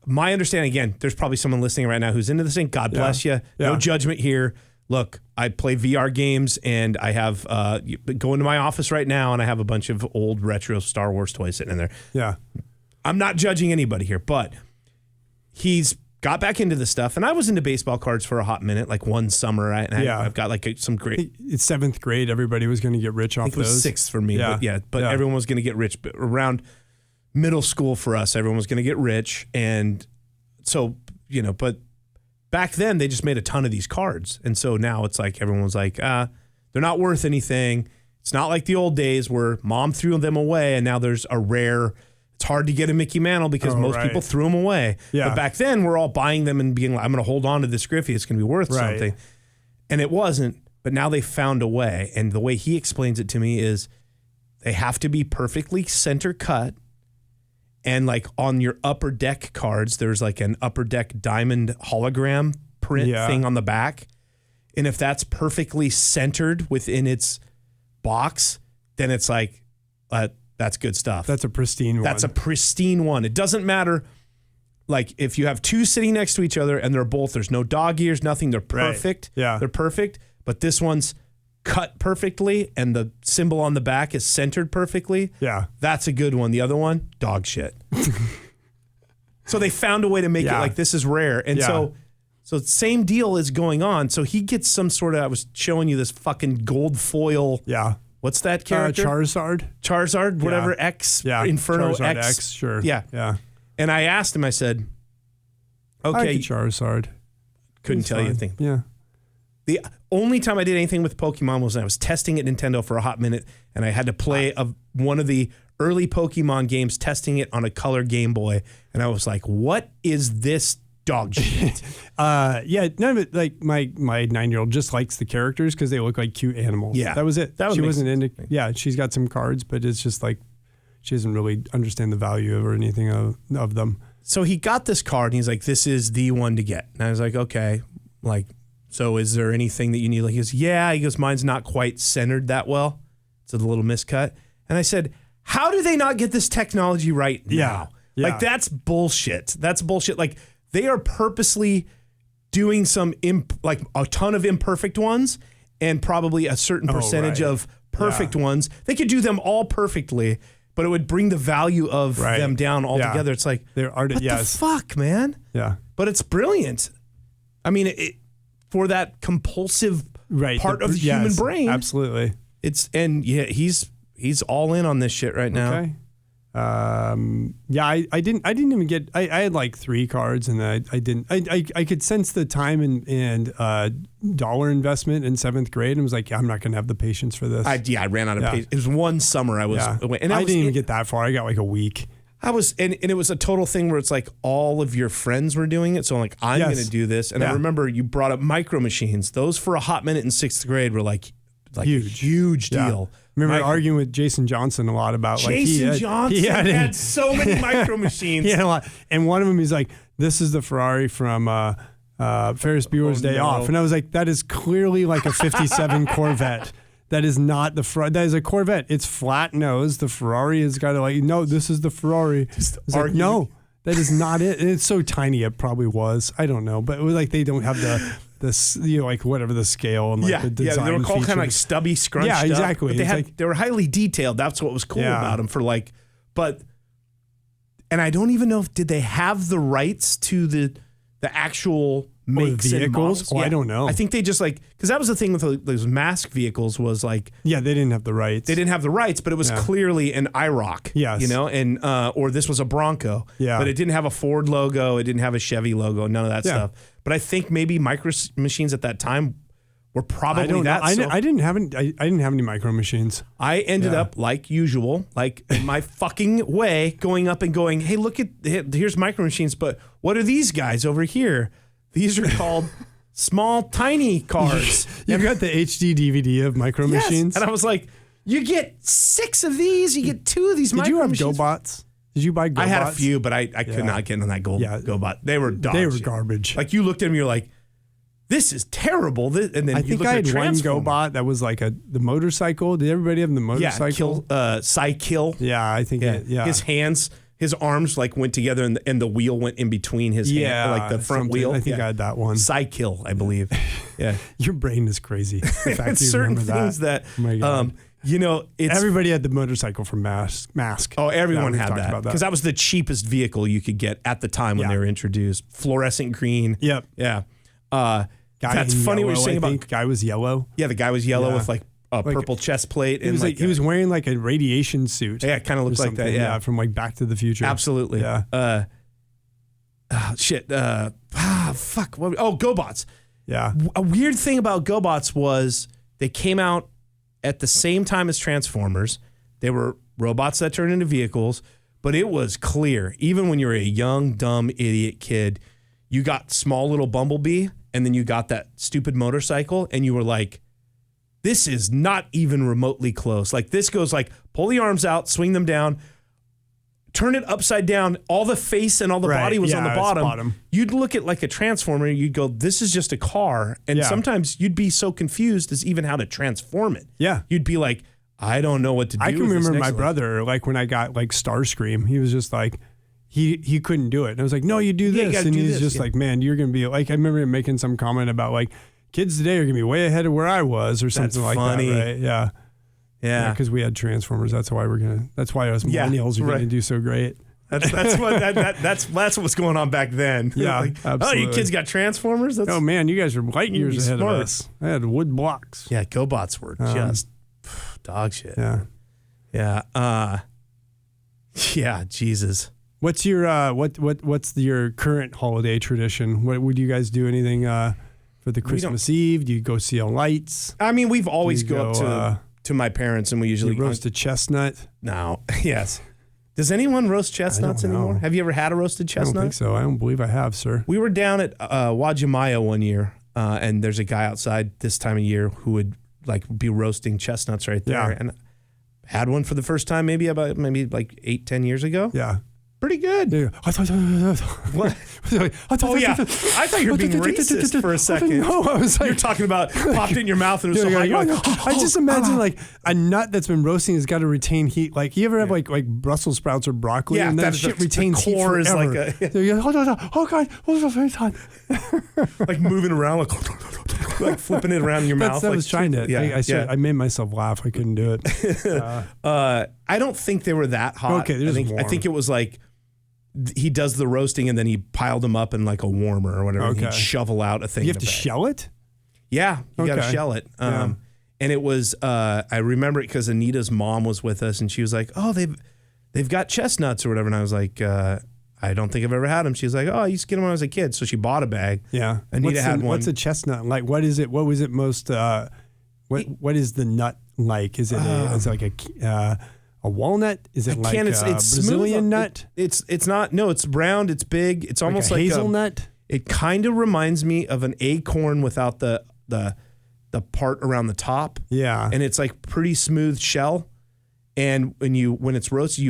my understanding, again, there's probably someone listening right now who's into this thing. God bless you. No judgment here. Look, I play VR games, and I have go into my office right now, and I have a bunch of old retro Star Wars toys sitting in there. Yeah. I'm not judging anybody here, but he's got back into this stuff, and I was into baseball cards for a hot minute, like one summer. I've got like some great. It's 7th grade. Everybody was going to get rich off I think it was those. 6th for me, but everyone was going to get rich. But around middle school for us, everyone was going to get rich, and so but back then they just made a ton of these cards, and so now it's like everyone was like, they're not worth anything. It's not like the old days where mom threw them away, and now there's a rare. It's hard to get a Mickey Mantle because most people threw them away. Yeah. But back then, we're all buying them and being like, I'm going to hold on to this Griffey. It's going to be worth something. And it wasn't. But now they found a way. And the way he explains it to me is they have to be perfectly center cut. And like on your upper deck cards, there's like an upper deck diamond hologram print thing on the back. And if that's perfectly centered within its box, then it's like, that's good stuff. That's a pristine one. That's a pristine one. It doesn't matter. Like if you have two sitting next to each other and they're both, there's no dog ears, nothing. They're perfect. Right. Yeah. They're perfect. But this one's cut perfectly and the symbol on the back is centered perfectly. Yeah. That's a good one. The other one, dog shit. So they found a way to make it like this is rare. And so So same deal is going on. So he gets some sort of, I was showing you this fucking gold foil. Yeah. What's that character? Charizard, whatever, X, Inferno Charizard X. Sure. Yeah. And I asked him, I said, okay. I like Charizard. Couldn't tell you anything. Yeah. The only time I did anything with Pokemon was when I was testing at Nintendo for a hot minute, and I had to play one of the early Pokemon games, testing it on a color Game Boy, and I was like, what is this dog shit? Yeah, none of it. Like my 9-year-old just likes the characters because they look like cute animals. Yeah. That was it. She wasn't into. sense. Yeah, she's got some cards, but it's just like she doesn't really understand the value of or anything of them. So he got this card, and he's like, this is the one to get. And I was like, okay, like, so is there anything that you need? Like, he goes, yeah. He goes, mine's not quite centered that well. It's a little miscut. And I said, how do they not get this technology right now? Yeah. Like, that's bullshit. That's bullshit. Like, they are purposely doing some, like, a ton of imperfect ones and probably a certain percentage of perfect ones. They could do them all perfectly, but it would bring the value of them down altogether. It's like, what the fuck, man? Yeah. But it's brilliant. I mean, for that compulsive part of the human brain. Absolutely. He's all in on this shit right now. Okay. I didn't even get. I had like 3 cards, and I didn't. I could sense the time and dollar investment in 7th grade, and was like, I'm not going to have the patience for this. I ran out of patience. It was one summer I was away, and I didn't even get that far. I got like a week. And it was a total thing where it's like all of your friends were doing it. So I'm like, I'm going to do this. And I remember you brought up micro machines. Those for a hot minute in 6th grade were like huge deal. Remember arguing with Jason Johnson a lot about Jason Johnson had so many micro machines. He had a lot. And one of them, he's like, this is the Ferrari from Ferris Bueller's Day Off. And I was like, that is clearly like a 57 Corvette. That is not the Ferrari. That is a Corvette. It's flat nose. The Ferrari has got to no, this is the Ferrari. It's like, no, that is not it. And it's so tiny. It probably was. I don't know. But it was like they don't have the like whatever the scale and like the design they were all features. Kind of like stubby, scrunched Yeah, exactly. up. But they were highly detailed. That's what was cool about them. And I don't even know did they have the rights to the actual makes vehicles? and models? I don't know. I think they just because that was the thing with those mask vehicles was like they didn't have the rights. They didn't have the rights, but it was clearly an IROC. Yes, and or this was a Bronco. Yeah, but it didn't have a Ford logo. It didn't have a Chevy logo. None of that stuff. But I think maybe micro machines at that time were probably that. I didn't have any micro machines. I ended up like usual, like in my fucking way, going up and going, hey, here's micro machines, but what are these guys over here? These are called small, tiny cars. You've got the HD DVD of micro machines. And I was like, you get 6 of these, you get 2 of these micro machines. Did you have GoBots? Did you buy GoBots? I had a few, but I could not get on that GoBot. They were dog They were shit. garbage. Like you looked at them, you're like, this is terrible. And then I think I had one GoBot that was like the motorcycle. Did everybody have the motorcycle? Cycle. Yeah, I think. His arms like went together and the wheel went in between his hand, like the front wheel. I think I had that one. Cycle, I believe. Yeah. Your brain is crazy. The fact it's you certain remember things that, oh my God. it's everybody had the motorcycle from Mask. Oh, everyone had that because that was the cheapest vehicle you could get at the time when they were introduced. Fluorescent green. Yep. Yeah. That's funny what you're saying about. Guy was yellow. Yeah, the guy was yellow with like a purple chest plate. He was he was wearing like a radiation suit. Yeah, it kind of looked like that. Yeah, from like Back to the Future. Absolutely. Yeah. Fuck. GoBots. Yeah. A weird thing about GoBots was they came out at the same time as Transformers. They were robots that turned into vehicles, but it was clear, even when you were a young, dumb, idiot kid, you got small little Bumblebee, and then you got that stupid motorcycle, and you were like, this is not even remotely close. Like, this goes like, pull the arms out, swing them down, turn it upside down, all the face and all the body was on the bottom. You'd look at like a Transformer, you'd go, this is just a car. And sometimes you'd be so confused as even how to transform it. Yeah. You'd be like, I don't know what to do. I can remember my brother, like when I got like Starscream, he was just like, he couldn't do it. And I was like, no, you do this. And he's just like, man, you're going to be like, I remember him making some comment about like, kids today are going to be way ahead of where I was or something like that. Right? Yeah. Because we had Transformers. That's why us millennials are going to do so great. That's what was going on back then. Yeah, like, oh, absolutely. you kids got Transformers? That's, Oh man, you guys are light years be ahead smart. of us. I had wood blocks. yeah, GoBots were just dog shit. Yeah. Yeah. Yeah, Jesus. What's your what's your current holiday tradition? What would you guys do? Anything for the Christmas Eve? Do you go see lights? I mean, we've always Do you go up to my parents, and we usually roast a chestnut? No. Yes. Does anyone roast chestnuts I don't know. anymore? Have you ever had a roasted I chestnut? don't think so. I don't believe I have, sir. We were down at Wajimaya one year, and there's a guy outside this time of year who would like be roasting chestnuts right there. Yeah. And had one for the first time maybe like 8-10 years ago. Yeah. Pretty good. Yeah. What? Oh yeah. I thought you were being racist for a second. No, I was like, You're talking about popped it in your mouth and it was so hot. You're like, I just imagine like a nut that's been roasting has got to retain heat. Like you ever have like Brussels sprouts or broccoli, Yeah, and that that is shit the retains heat core is forever. like So you're, oh god, it's very hot. like moving around like flipping it around in your mouth. I like, was trying to. Yeah, I made myself laugh. I couldn't do it. I don't think they were that hot. Okay, they're just I think it was like he does the roasting and then he piled them up in like a warmer or whatever. And Okay. he'd shovel out a thing. You in have a to bag. shell it. Yeah, you got to Okay. shell it. Yeah. And it was I remember it because Anita's mom was with us and she was like, "Oh, they've got chestnuts or whatever." And I was like, "I don't think I've ever had them." She was like, "Oh, I used to get them when I was a kid." So she bought a bag. Yeah. Anita had one. What's a chestnut like? What is it? What was it most? What is the nut like? Is it is it like a walnut? Is it like It's Brazilian smooth. nut? It's not. No, it's round. It's big. It's almost like like a hazelnut. It kind of reminds me of an acorn without the part around the top. Yeah. And it's like pretty smooth shell. And when it's roasted,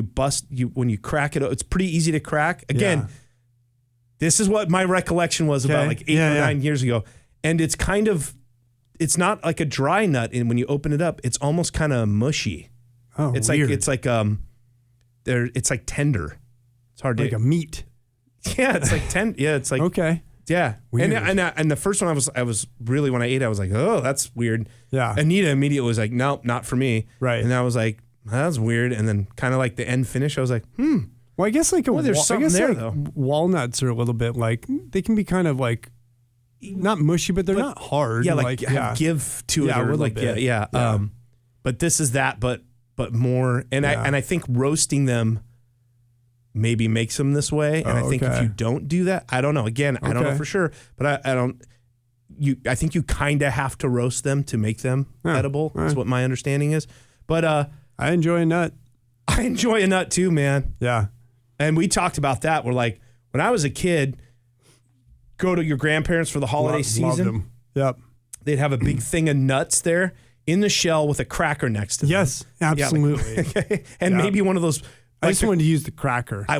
when you crack it, it's pretty easy to crack. Again, Yeah. this is what my recollection was about like 8 or 9 years ago. And it's not like a dry nut. And when you open it up, it's almost kind of mushy. Oh, It's weird. it's like tender. It's hard like to a meat. Yeah, it's like tender. Yeah, it's like Okay. yeah. Weird. And the first one I was really when I ate it, I was like, "Oh, that's weird." Yeah. Anita immediately was like, "Nope, not for me." Right. And I was like, "That's weird." And then kind of like the end finish, I was like, Well, I guess like there's something there, though. Walnuts are a little bit like they can be kind of like not mushy, but they're not hard. yeah, like have give to Yeah, it a or little like bit. yeah. Yeah. But this is that, but more. And Yeah. I think roasting them maybe makes them this way. And I think if okay. you don't do that, I don't know. Again, I don't know Okay. for sure, but I don't. I think you kind of have to roast them to make them edible. All Is right. what my understanding is. But I enjoy a nut. I enjoy a nut too, man. Yeah. And we talked about that. We're like, when I was a kid, go to your grandparents for the holiday Loved season. them. Yep. They'd have a big thing of nuts there in the shell with a cracker next to them. Yes, absolutely. Okay. And Yeah. maybe one of those. I just wanted to use the cracker. I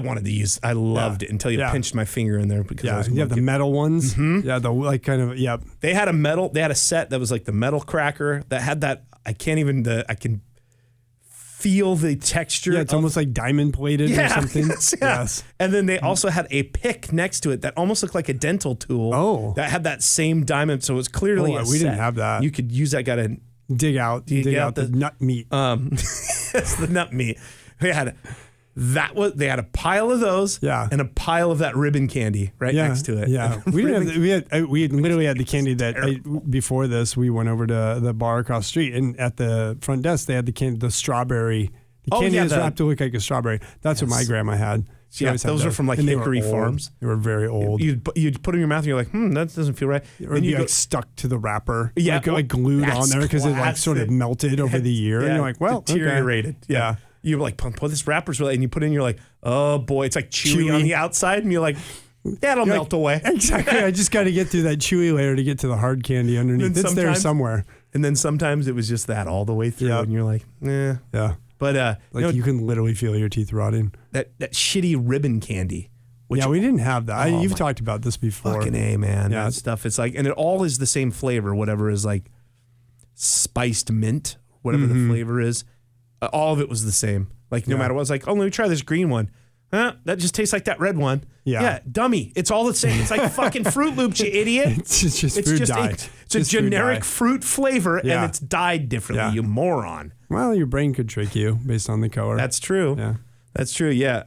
loved it until you Yeah. pinched my finger in there because I Yeah, was you have the monkey. metal ones. Yeah, the like kind of yep. They had a set that was like the metal cracker that had that. I can feel the texture. Yeah, it's almost like diamond plated or something. Yes. And then they also had a pick next to it that almost looked like a dental tool. Oh. That had that same diamond. So it was clearly Oh, a we didn't set. have that. You could use that guy to dig out the nut meat. that's the nut meat. They had a pile of those and a pile of that ribbon candy right next to it. Yeah, we didn't have. We literally had the candy that before this. We went over to the bar across the street, and at the front desk they had the candy, the strawberry. The candy is wrapped to look like a strawberry. That's what my grandma had. She always had those are from like and they were Hickory old. Farms. They were very old. You'd put them in your mouth and you're like, that doesn't feel right. Or it'd be like stuck to the wrapper. Yeah, like glued on that's there because it like sort of classic. melted over the year. And you're like, well, deteriorated. Okay. Yeah. You're like, well, this wrapper's really, and you put it in, you're like, oh boy, it's like chewy on the outside, and you're like, that'll melt away. Exactly. I just got to get through that chewy layer to get to the hard candy underneath. It's there somewhere. And then sometimes it was just that all the way through, and you're like, yeah. But you can literally feel your teeth rotting. That shitty ribbon candy. Which, we didn't have that. You've talked about this before. Fucking A, man. Yeah. That stuff. It's like, and it all is the same flavor, whatever is like spiced mint, whatever the flavor is. All of it was the same. Like no matter what, it's like, let me try this green one. That just tastes like that red one. Yeah. Dummy. It's all the same. It's like fucking Fruit Loops, you idiot. It's just food dye. It's a generic fruit flavor, Yeah. and it's dyed differently, you moron. Well, your brain could trick you based on the color. That's true. Yeah. That's true, yeah.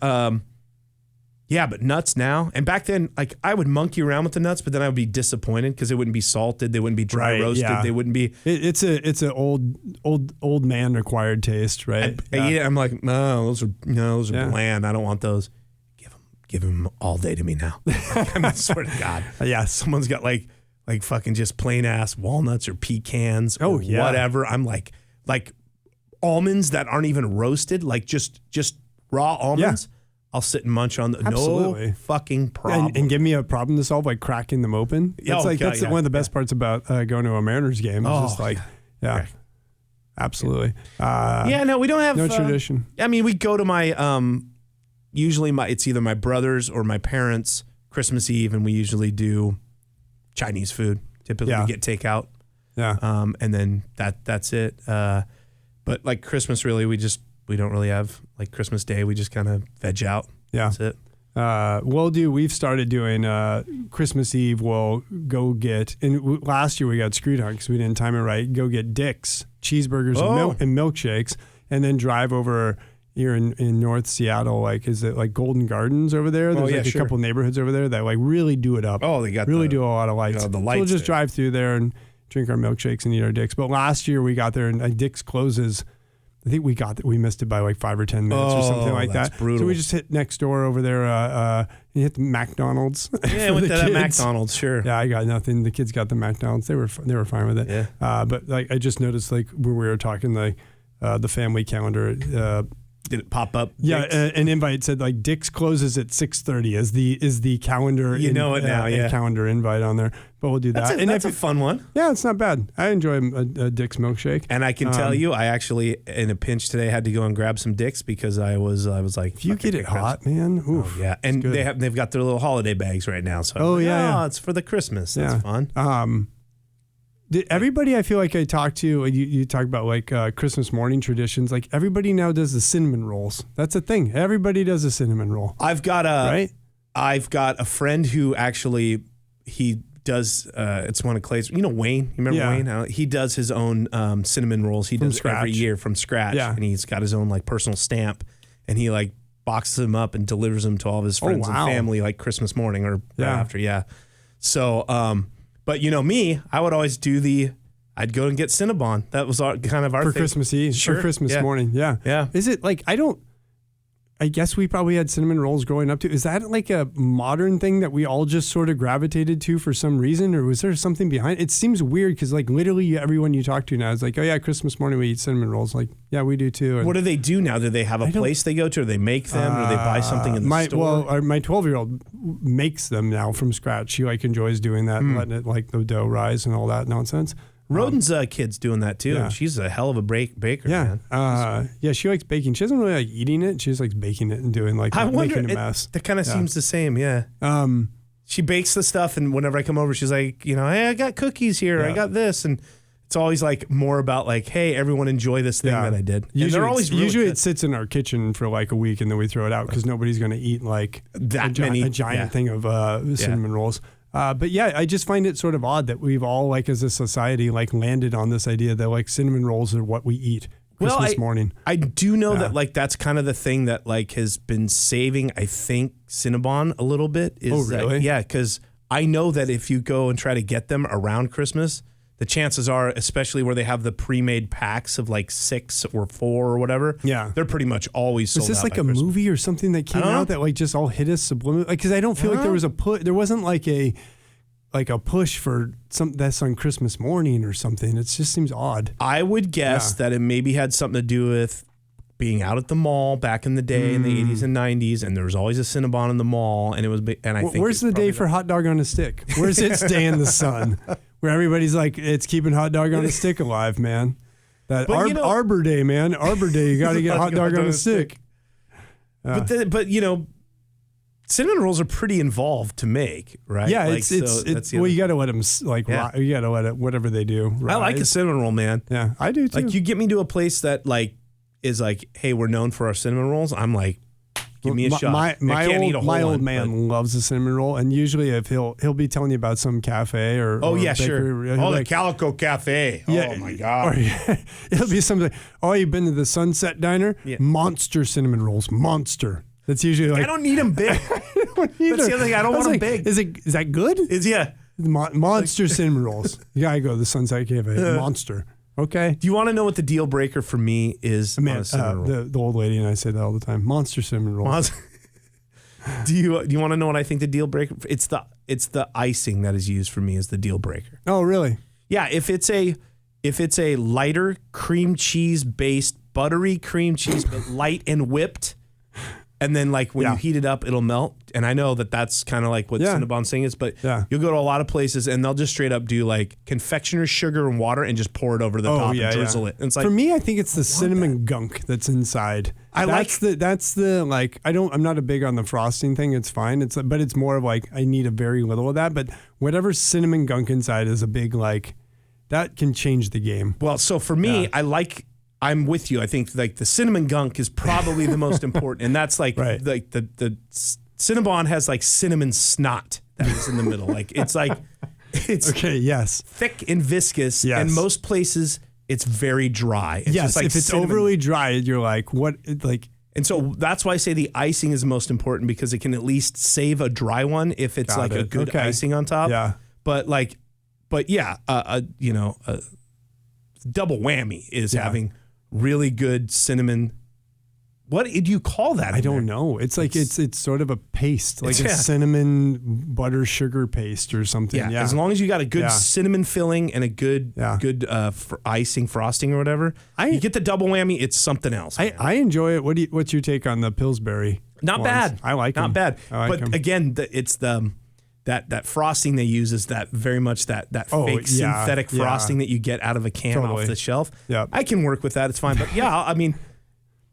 Yeah, but nuts now. And back then, like I would monkey around with the nuts, but then I would be disappointed because they wouldn't be salted, they wouldn't be dry roasted, they wouldn't be. It's an old man acquired taste, right? I'm like, no, those are bland. I don't want those. Give them all day to me now. I swear to God. Yeah, someone's got like fucking just plain ass walnuts or pecans or whatever. I'm like almonds that aren't even roasted, like just raw almonds. Yeah. I'll sit and munch on no fucking problem. And give me a problem to solve, like cracking them open. That's one of the best parts about going to a Mariners game. It's just like, absolutely. No, we don't have no tradition. I mean, we go to my usually it's either my brother's or my parents' Christmas Eve, and we usually do Chinese food. Typically, we get takeout. Yeah. And then that's it. But like Christmas, really, we don't really have like Christmas Day. We just kind of veg out. Yeah. That's it. We've started doing Christmas Eve. We'll go get, and last year we got screwed on because we didn't time it right. Go get Dick's cheeseburgers and milkshakes, and then drive over here in North Seattle. Like, is it like Golden Gardens over there? There's a couple neighborhoods over there that like really do it up. Oh, they got really do a lot of lights. The lights. So we'll just drive through there and drink our milkshakes and eat our Dick's. But last year we got there and Dick's closes. I think we missed it by like 5 or 10 minutes or something like that. Brutal. So we just hit next door over there. You hit the McDonald's. Yeah, went to that McDonald's, sure. Yeah, I got nothing. The kids got the McDonald's. They were fine with it. Yeah. But like I just noticed, like when we were talking, like the family calendar. Did it pop up? Yeah, an invite said like Dick's closes at 6:30 is the calendar. Calendar invite on there. But we'll do that. That's a fun one. Yeah, it's not bad. I enjoy a Dick's milkshake. And I can tell you, I actually in a pinch today had to go and grab some Dick's because I was like, if you get it hot, man. Oof, yeah, and they've got their little holiday bags right now. So it's for the Christmas. That's fun. Everybody I feel like I talk to, you talk about like Christmas morning traditions, like everybody now does the cinnamon rolls. That's a thing. Everybody does a cinnamon roll. I've got a friend who actually, he does, it's one of Clay's, Wayne, you remember Wayne? He does his own cinnamon rolls. He does every year from scratch. Yeah. And he's got his own like personal stamp, and he like boxes them up and delivers them to all of his friends and family like Christmas morning or right after. Yeah. So, but me, I would always I'd go and get Cinnabon. That was kind of our for thing. Christmas Eve, sure. For Christmas morning. Yeah. Yeah. Is it like, I guess we probably had cinnamon rolls growing up too. Is that like a modern thing that we all just sort of gravitated to for some reason, or was there something behind it? It seems weird because like literally everyone you talk to now is like, oh yeah, Christmas morning we eat cinnamon rolls. Like, yeah, we do too. And what do they do now? Do they have a place they go to, or they make them, or they buy something in the store? Well, my 12-year-old makes them now from scratch. She like enjoys doing that, letting it like the dough rise and all that nonsense. Roden's kid's doing that too. Yeah. She's a hell of a baker, man. She likes baking. She doesn't really like eating it. She just likes baking it and doing like making a mess. That kind of seems the same, yeah. She bakes the stuff, and whenever I come over, she's like, hey, I got cookies here. I got this, and it's always like more about like, hey, everyone enjoy this thing that I did. Usually it sits in our kitchen for like a week, and then we throw it out because nobody's going to eat like a giant thing of cinnamon rolls. But yeah, I just find it sort of odd that we've all like as a society like landed on this idea that like cinnamon rolls are what we eat Christmas morning. I do know that like that's kind of the thing that like has been saving, I think, Cinnabon a little bit. Really? Because I know that if you go and try to get them around Christmas, the chances are, especially where they have the pre-made packs of like 6 or 4 or whatever, they're pretty much always sold out. Was this like a movie or something that came out that like just all hit us subliminally? Like, because I don't feel like there was a push. There wasn't like a push for something that's on Christmas morning or something. It just seems odd. I would guess that it maybe had something to do with being out at the mall back in the day in the 80s and 90s, and there was always a Cinnabon in the mall, and it was. And I think where's the day for hot dog on a stick? Where's its day in the sun? Where everybody's like, it's keeping hot dog on a stick alive, man. That Arbor Day, man. Arbor Day, you got to get hot dog on a stick. But cinnamon rolls are pretty involved to make, right? Yeah, you got to let them you got to let it whatever they do. Rise. I like a cinnamon roll, man. Yeah, I do too. Like you get me to a place that like is like, hey, we're known for our cinnamon rolls. I'm like, give me a shot. My old man loves a cinnamon roll, and usually if he'll be telling you about some cafe or bakery, sure. The Calico Cafe. Yeah, oh my God. It'll be something. Oh, you've been to the Sunset Diner? Yeah. Monster cinnamon rolls. Monster. That's usually like I don't need them big. That's the other thing. I don't want them big. Is that good? Yeah. Monster cinnamon rolls. You gotta go to the Sunset Cafe. Monster. Okay. Do you want to know what the deal breaker for me is? Man, on a cinnamon roll? the old lady and I say that all the time. Monster cinnamon rolls. Do you want to know what I think the deal breaker? It's the icing that is used for me as the deal breaker. Oh, really? Yeah. If it's a lighter cream cheese based buttery cream cheese, but light and whipped. And then, like, when you heat it up, it'll melt. And I know that that's kind of like what Cinnabon saying is, but you'll go to a lot of places and they'll just straight up do like confectioner's sugar and water and just pour it over the top and drizzle it. And it's like, for me, I think it's the cinnamon gunk that's inside. That's the like, I'm not a big on the frosting thing. It's fine. But it's more of like, I need a very little of that. But whatever cinnamon gunk inside is a big, like, that can change the game. Well, so for me, I'm with you. I think like the cinnamon gunk is probably the most important, and that's like like the Cinnabon has like cinnamon snot that is in the middle. Like it's okay, yes, thick and viscous. Yes. And most places it's very dry. It's just like if it's cinnamon. overly dry, you're like what like. And so that's why I say the icing is the most important because it can at least save a dry one if it's a good icing on top. Yeah, but double whammy is having really good cinnamon. What do you call that? I don't know. It's like it's sort of a paste, like a cinnamon butter sugar paste or something. Yeah. As long as you got a good cinnamon filling and a good icing, frosting or whatever, you get the double whammy. It's something else. I enjoy it. What's your take on the Pillsbury? Not ones? bad. I like them. Not bad. But them. Again, it's the that frosting they use is that very much that fake synthetic frosting that you get out of a can off the shelf. Yeah, I can work with that. It's fine. But I mean,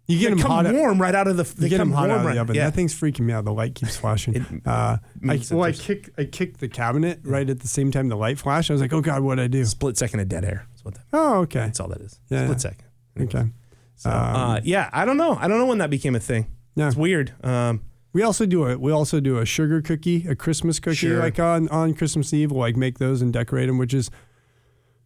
you get them hot warm right out of the. You get them hot out of the oven. Yeah. That thing's freaking me out. The light keeps flashing. I kicked the cabinet right at the same time the light flashed. I was like, oh God, what'd I do? Split second of dead air. That's what that. Oh, okay. That's all that is. Yeah, Split second. Anyway. Okay. So, I don't know. I don't know when that became a thing. Yeah. It's weird. We also do a sugar cookie, a Christmas cookie, like on Christmas Eve. We'll like make those and decorate them, which is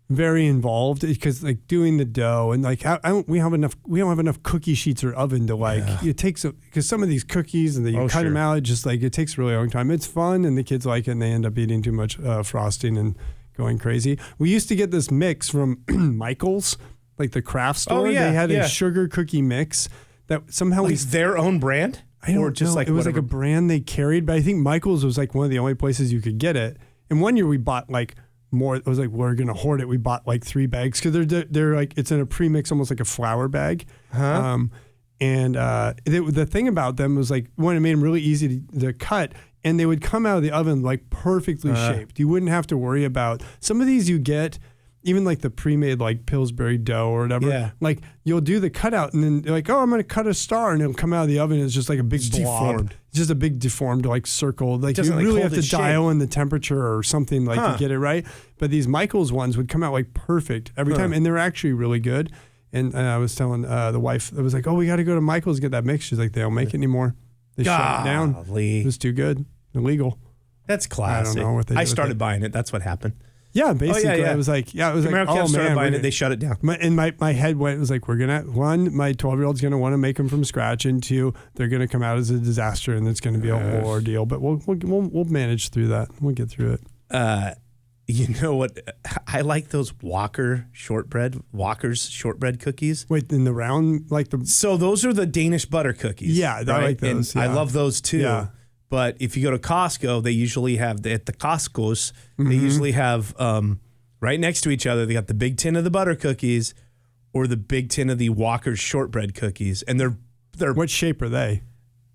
very involved because like doing the dough and like we don't have enough cookie sheets or oven to like it takes because some of these cookies and then you cut them out, it just like it takes a really long time. It's fun and the kids like it and they end up eating too much frosting and going crazy. We used to get this mix from Michael's, like the craft store. They had a sugar cookie mix that somehow like their own brand. I don't know. Like it was like a brand they carried, but I think Michael's was like one of the only places you could get it. And one year we bought like more. It was like we're gonna hoard it. We bought like 3 bags because they're like it's in a premix, almost like a flour bag. The thing about them was like one, it made them really easy to cut, and they would come out of the oven like perfectly shaped. You wouldn't have to worry about some of these you get. Even like the pre-made like Pillsbury dough or whatever, like you'll do the cutout and then you're like, oh, I'm going to cut a star and it'll come out of the oven. And it's just like a big blob. Deformed. It's just a big deformed like circle. Like you really have to dial in the temperature or something like to get it right. But these Michael's ones would come out like perfect every time. And they're actually really good. And I was telling the wife, it was like, oh, we got to go to Michael's to get that mix. She's like, they don't make it anymore. They shut it down. It was too good. Illegal. That's classic. I don't know what they I started buying it. That's what happened. Yeah, basically, it was like, oh man, buying it, they shut it down. My head went, it was like, my 12-year-old's going to want to make them from scratch, and 2, they're going to come out as a disaster, and it's going to be a whole ordeal. But we'll manage through that. We'll get through it. You know what? I like those Walker's shortbread cookies. Wait, in the round, like the. So those are the Danish butter cookies. Yeah, I like those. I love those too. Yeah. But if you go to Costco, they usually have at the Costco's. They usually have right next to each other. They got the big tin of the butter cookies, or the big tin of the Walker's shortbread cookies, and they're what shape are they?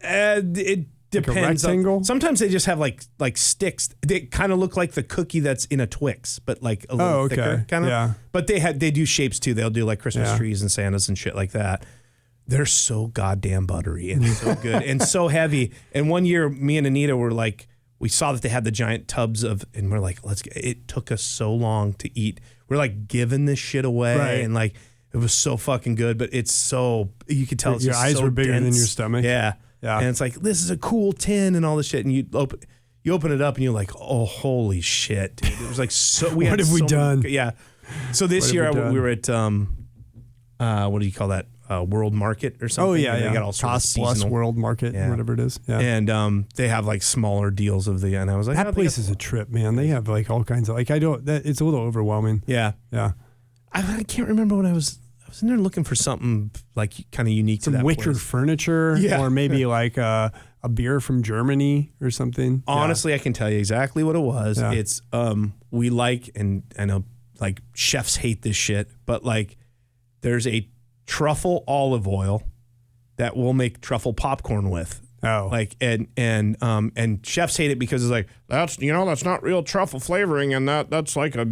It depends. Like a rectangle? Sometimes they just have like sticks. They kind of look like the cookie that's in a Twix, but like a little thicker, kind of. Yeah. But they do shapes too. They'll do like Christmas trees and Santas and shit like that. They're so goddamn buttery and so good and so heavy. And one year, me and Anita were like, we saw that they had the giant tubs and we're like, it took us so long to eat. We're like giving this shit away and like, it was so fucking good, but it's so, you could tell it's your eyes so were bigger dense. than your stomach. Yeah. And it's like, this is a cool tin and all this shit. And you open it up and you're like, oh, holy shit, dude. It was like, so, what have we done? Yeah. So this year we were at, what do you call that? World Market or something. Oh yeah, and yeah. They got all sorts Cost of Plus seasonal, World Market, whatever it is. Yeah. And they have like smaller deals of the. And I was like, that place is a trip, man. They have like all kinds of like it's a little overwhelming. Yeah, yeah. I can't remember what I was in there looking for something like kind of unique to that wicker place. furniture, or maybe like a beer from Germany or something. Honestly, I can tell you exactly what it was. Yeah. It's we like, and I know like chefs hate this shit, but like there's a truffle olive oil that we'll make truffle popcorn with. Oh, like and chefs hate it because it's like that's not real truffle flavoring, and that's like a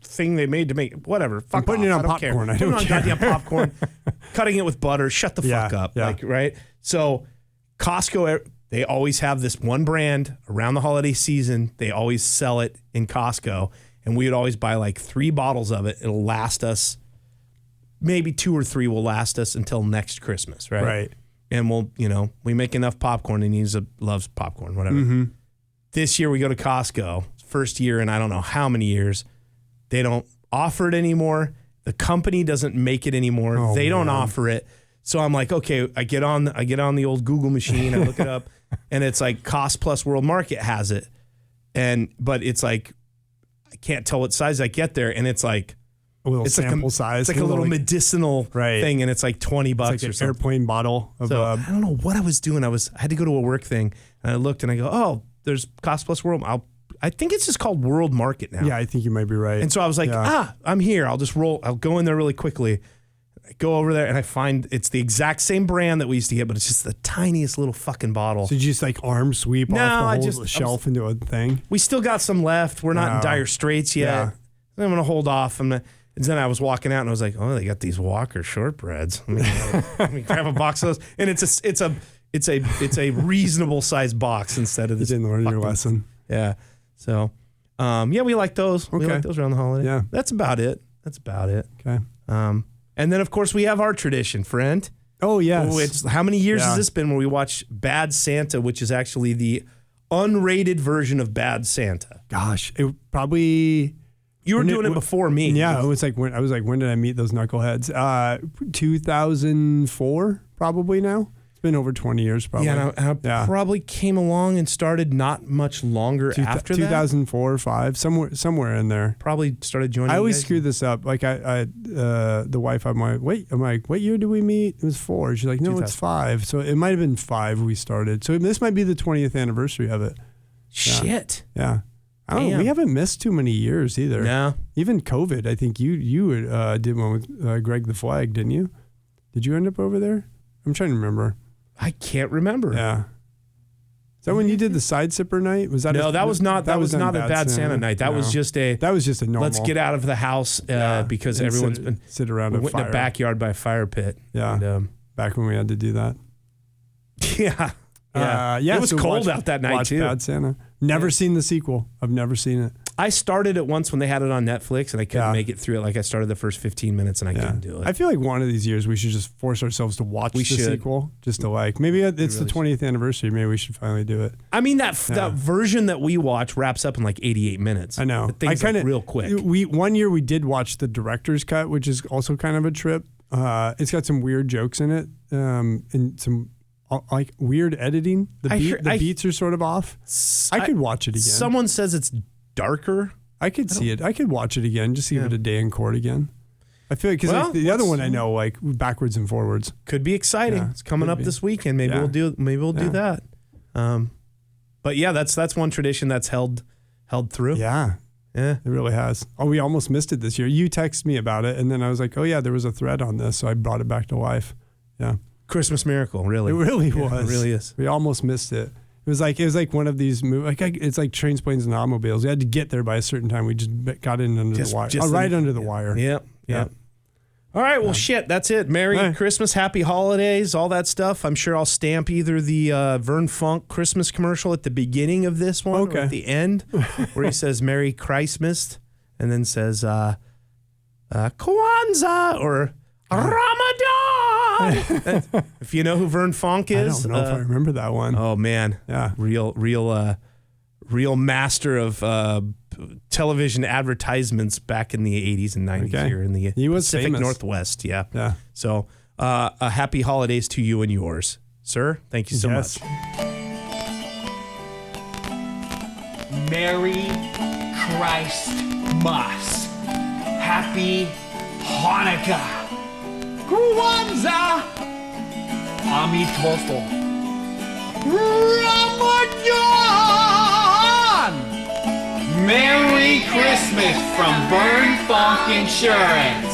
thing they made to make whatever. Fuck I'm putting off. it on I don't popcorn. care. I don't Put it care. on goddamn popcorn. Cutting it with butter. Shut the fuck up. Yeah. Like right. So Costco, they always have this one brand around the holiday season. They always sell it in Costco, and we would always buy like 3 bottles of it. It'll last us. Maybe 2 or 3 will last us until next Christmas, right? Right. And we make enough popcorn, and he loves popcorn, whatever. Mm-hmm. This year we go to Costco, first year in I don't know how many years. They don't offer it anymore. The company doesn't make it anymore. Oh, they don't man. offer it. So I'm like, okay, I get on the old Google machine, I look it up, and it's like Cost Plus World Market has it. But it's like, I can't tell what size I get there, and it's like, a little it's sample like size. It's like a little medicinal thing, and it's like $20 It's like or an something. airplane bottle of. So I don't know what I was doing. I had to go to a work thing, and I looked and I go, oh, there's Cost Plus World. I think it's just called World Market now. yeah, I think you might be right. And so I was like, I'm here. I'll just roll. I'll go in there really quickly. I go over there and I find it's the exact same brand that we used to get, but it's just the tiniest little fucking bottle. So did you just like arm sweep No, off I the just- whole shelf into a thing? We still got some left. We're not in Oh. dire straits yet. Yeah. I'm going to hold off. And then I was walking out and I was like, oh, they got these Walker shortbreads. Let me grab a box of those. And it's a reasonable sized box instead of You this. didn't learn your fucking- lesson. Yeah. So, we like those. We Okay. like those around the holiday. Yeah. That's about it. Okay. And then of course we have our tradition, friend. Oh yes. It's how many years Yeah. has this been where we watch Bad Santa, which is actually the unrated version of Bad Santa? Gosh, it probably. You were When doing it before me. Yeah, it was like when did I meet those knuckleheads? 2004, probably now. It's been over 20 years, probably. Yeah, and I probably came along and started not much longer after that. 2004 or 5, somewhere in there. Probably started joining. I you always guys. screw this up. Like the wife, I'm like, what year did we meet? It was 4. She's like, no, it's 5. So it might have been 5 we started. So this might be the 20th anniversary of it. Shit. Yeah. I don't know. We haven't missed too many years either. No. Even COVID, I think you did one with Greg the Flag, didn't you? Did you end up over there? I'm trying to remember. I can't remember. Yeah. Is that when you did the side sipper night? Was that No, that was not on a Bad Santa night. That was just a normal. let's get out of the house because And everyone's been sit around we a went in fire. the backyard by a fire pit. Yeah. And, back when we had to do that. yeah. Yeah. It was so cold watch- out that night watch too. Bad Santa. Never seen the sequel. I've never seen it. I started it once when they had it on Netflix and I couldn't make it through it. Like I started the first 15 minutes and I couldn't do it. I feel like one of these years we should just force ourselves to watch the should. sequel, just to like. Maybe it's the 20th anniversary. Maybe we should finally do it. I mean that version that we watch wraps up in like 88 minutes. I know. The thing's like real quick. One year we did watch the director's cut, which is also kind of a trip. It's got some weird jokes in it, and some like weird editing. The beats are sort of off. I could watch it again. Someone says it's darker. I could see it. I could watch it again. Just give it a day in court again. I feel like because the other one I know like backwards and forwards could be exciting. Yeah, it's coming up this weekend. Maybe Yeah. we'll do that. But yeah, that's one tradition that's held through. Yeah. Yeah. It really has. Oh, we almost missed it this year. You texted me about it, and then I was like, oh, yeah, there was a thread on this, so I brought it back to life. Yeah. Christmas miracle, really. It really Yeah, was. It really is. We almost missed it. It was like one of these movies. It's like Trains, Planes, and Automobiles. We had to get there by a certain time. We just got in under the wire. Right under the wire. Yep. All right, well, shit, that's it. Merry Christmas, Happy Holidays, all that stuff. I'm sure I'll stamp either the Vern Funk Christmas commercial at the beginning of this one or at the end where he says Merry Christmas and then says Kwanzaa or Ramadan. If you know who Vern Funk is. I don't know if I remember that one. Oh, man. Yeah. Real real master of television advertisements back in the 80s and 90s here in the Pacific famous. Northwest. Yeah. So a happy holidays to you and yours, sir. Thank you so much. Merry Christmas. Happy Hanukkah. Kwanzaa. Ami Tofel. Ramadan. Merry Christmas from Burn Funk Insurance.